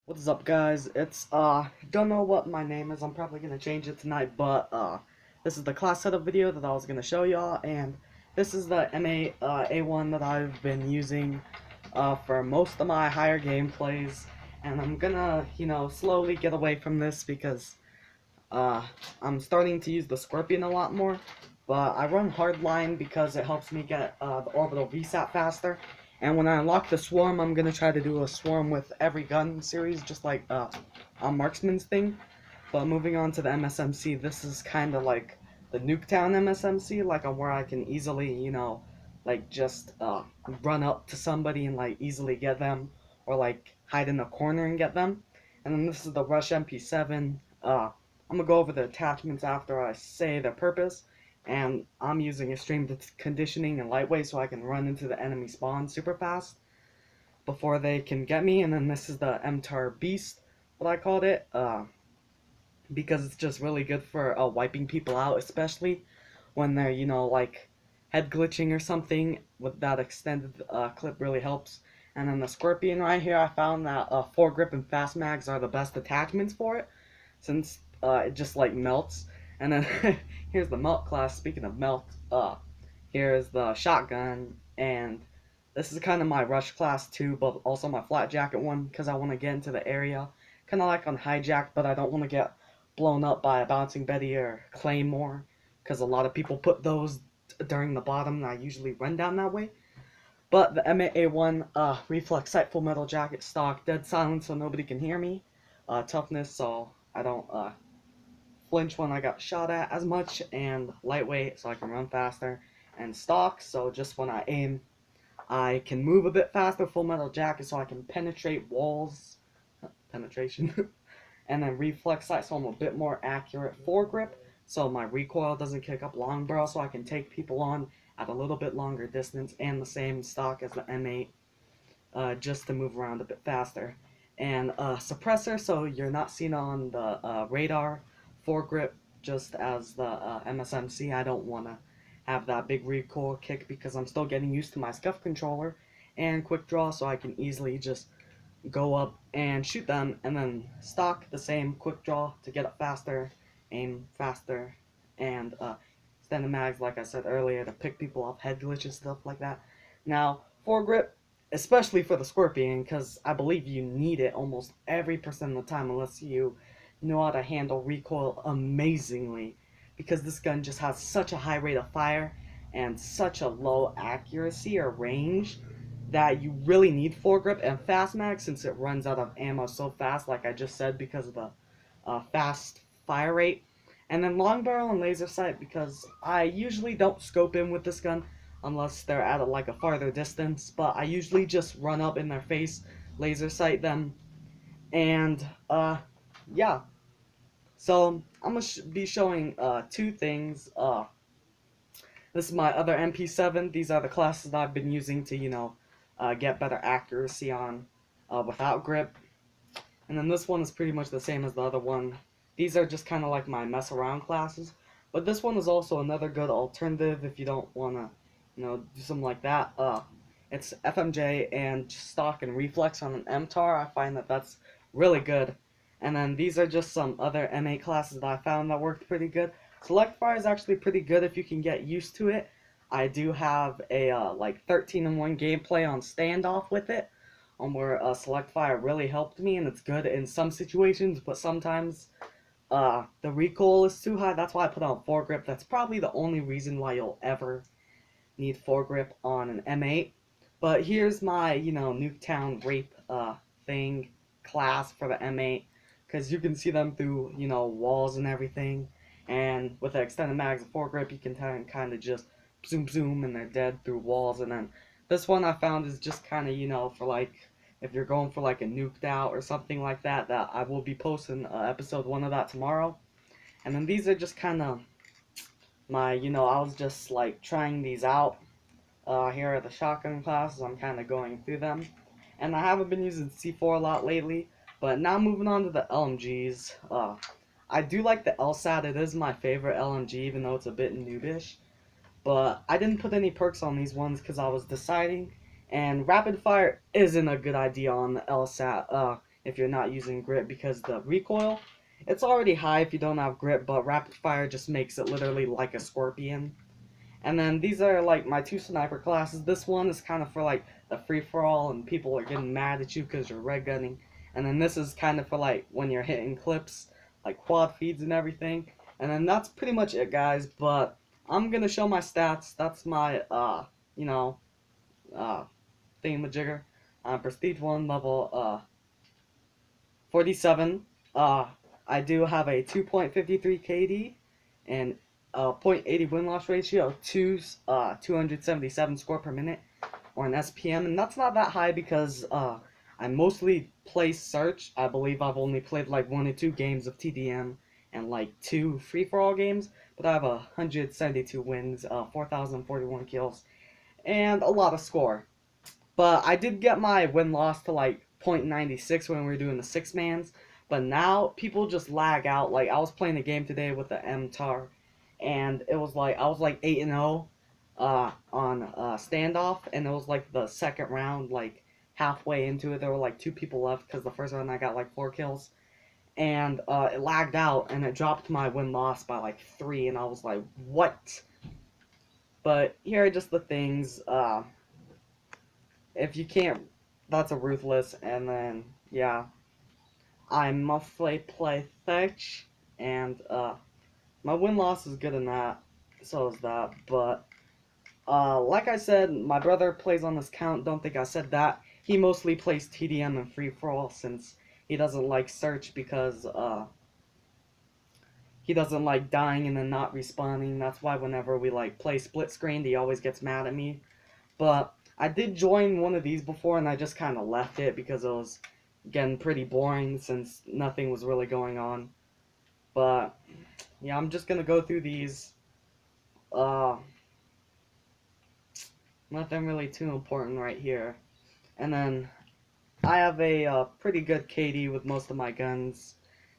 What's up, guys? Don't know what my name is. I'm probably gonna change it tonight, but this is the class setup video that I was gonna show y'all, and this is the MA A1 that I've been using for most of my higher gameplays, and I'm gonna, slowly get away from this because I'm starting to use the Scorpion a lot more, but I run Hardline because it helps me get the orbital VSAT faster. And when I unlock the Swarm, I'm going to try to do a Swarm with every gun series, just like on Marksman's thing. But moving on to the MSMC, this is kind of like the Nuketown MSMC, like where I can easily, like just run up to somebody and like easily get them, or like hide in a corner and get them. And then this is the Rush MP7. I'm gonna go over the attachments after I say their purpose, and I'm using extreme conditioning and lightweight so I can run into the enemy spawn super fast before they can get me. And then this is the MTAR Beast, what I called it, because it's just really good for wiping people out, especially when they're, like head glitching or something. With that extended clip really helps. And then the Scorpion right here, I found that foregrip and fast mags are the best attachments for it, since it just like melts. And then here's the melt class. Speaking of melt, here's the shotgun, and this is kind of my rush class too, but also my flat jacket one because I want to get into the area, kind of like on hijack, but I don't want to get blown up by a bouncing Betty or Claymore, because a lot of people put those during the bottom, and I usually run down that way. But the MA1 reflex sight, full metal jacket, stock, dead silent so nobody can hear me, toughness so I don't flinch when I got shot at as much, and lightweight so I can run faster, and stock so just when I aim I can move a bit faster, full metal jacket so I can penetrate walls, penetration, and then reflex sight so I'm a bit more accurate, foregrip so my recoil doesn't kick up, long barrel so I can take people on at a little bit longer distance, and the same stock as the M8 just to move around a bit faster, and suppressor so you're not seen on the radar, foregrip just as the MSMC. I don't want to have that big recoil kick because I'm still getting used to my scuff controller, and quick draw so I can easily just go up and shoot them, and then stock the same, quick draw to get up faster, aim faster, and extend the mags like I said earlier to pick people off head glitches, stuff like that. Now foregrip, especially for the Scorpion, because I believe you need it almost every percent of the time unless you know how to handle recoil amazingly, because this gun just has such a high rate of fire and such a low accuracy or range that you really need foregrip and fast mag, since it runs out of ammo so fast, like I just said, because of the fast fire rate. And then long barrel and laser sight, because I usually don't scope in with this gun unless they're at like a farther distance, but I usually just run up in their face, laser sight them, and yeah. So I'm gonna be showing two things. This is my other MP7. These are the classes that I've been using to, get better accuracy on without grip. And then this one is pretty much the same as the other one. These are just kind of like my mess around classes. But this one is also another good alternative if you don't want to, do something like that. It's FMJ and stock and reflex on an MTAR. I find that that's really good. And then these are just some other M8 classes that I found that worked pretty good. Select fire is actually pretty good if you can get used to it. I do have a like 13-in-1 gameplay on standoff with it, where select fire really helped me, and it's good in some situations, but sometimes the recoil is too high. That's why I put on foregrip. That's probably the only reason why you'll ever need foregrip on an M8. But here's my, Nuketown rape thing class for the M8, because you can see them through, walls and everything. And with the extended mags and foregrip, you can kind of just zoom zoom, and they're dead through walls. And then this one I found is just kind of, for like, if you're going for like a nuked out or something like that, that I will be posting episode 1 of that tomorrow. And then these are just kind of my, I was just like trying these out. Here are the shotgun classes, I'm kind of going through them. And I haven't been using C4 a lot lately, but now moving on to the LMGs. I do like the LSAT, it is my favorite LMG, even though it's a bit noobish. But I didn't put any perks on these ones because I was deciding, and rapid fire isn't a good idea on the LSAT. if you're not using grip, because the recoil, it's already high if you don't have grip, but rapid fire just makes it literally like a scorpion. And then these are like my two sniper classes. This one is kind of for like the free-for-all and people are getting mad at you because you're red gunning. And then this is kind of for like when you're hitting clips, like quad feeds and everything. And then that's pretty much it, guys. But I'm gonna show my stats. That's my you know, thingamajigger. Prestige 1 level 47. I do have a 2.53 KD and 0.80 win-loss ratio, 277 score per minute, or an SPM, and that's not that high because I mostly play search. I believe I've only played like 1 or 2 games of TDM and like 2 free-for-all games, but I have 172 wins, 4,041 kills, and a lot of score. But I did get my win-loss to like 0.96 when we were doing the 6-mans, but now people just lag out. Like, I was playing a game today with the MTAR, and it was like, I was like 8-0 on standoff, and it was like the second round, like halfway into it, there were like 2 people left, because the first round I got like 4 kills, and it lagged out, and it dropped my win-loss by like 3, and I was like, what? But here are just the things. If you can't, that's a ruthless, and then, yeah, I mostly play Fetch, and, my win-loss is good in that, so is that, but, like I said, my brother plays on this count, don't think I said that. He mostly plays TDM and free-for-all, since he doesn't like search, because, he doesn't like dying and then not respawning. That's why whenever we, like, play split screen, he always gets mad at me. But I did join one of these before, and I just kind of left it because it was getting pretty boring since nothing was really going on. But yeah, I'm just gonna go through these. Nothing really too important right here. And then I have a pretty good KD with most of my guns,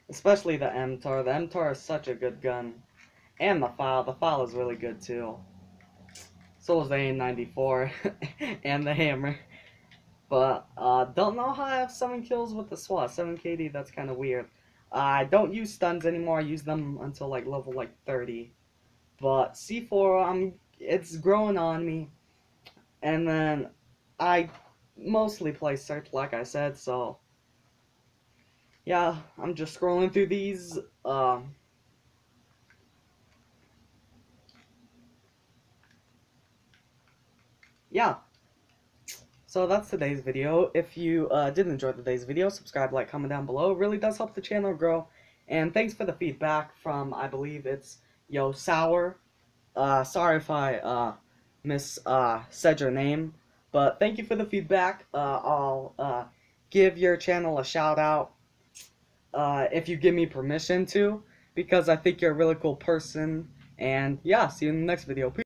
especially the MTAR. The MTAR is such a good gun, and the FAL. The FAL is really good too. So is the A94 and the hammer. But, don't know how I have 7 kills with the SWAT. 7 KD, that's kind of weird. I don't use stuns anymore. I use them until, like, level, like, 30. But C4, it's growing on me. And then, I mostly play search, like I said, so... yeah, I'm just scrolling through these, yeah. So that's today's video. If you did enjoy today's video, subscribe, like, comment down below. It really does help the channel grow. And thanks for the feedback from, I believe it's Yo Sour. Sorry if I said your name, but thank you for the feedback. I'll give your channel a shout out if you give me permission to, because I think you're a really cool person. And yeah, see you in the next video. Peace.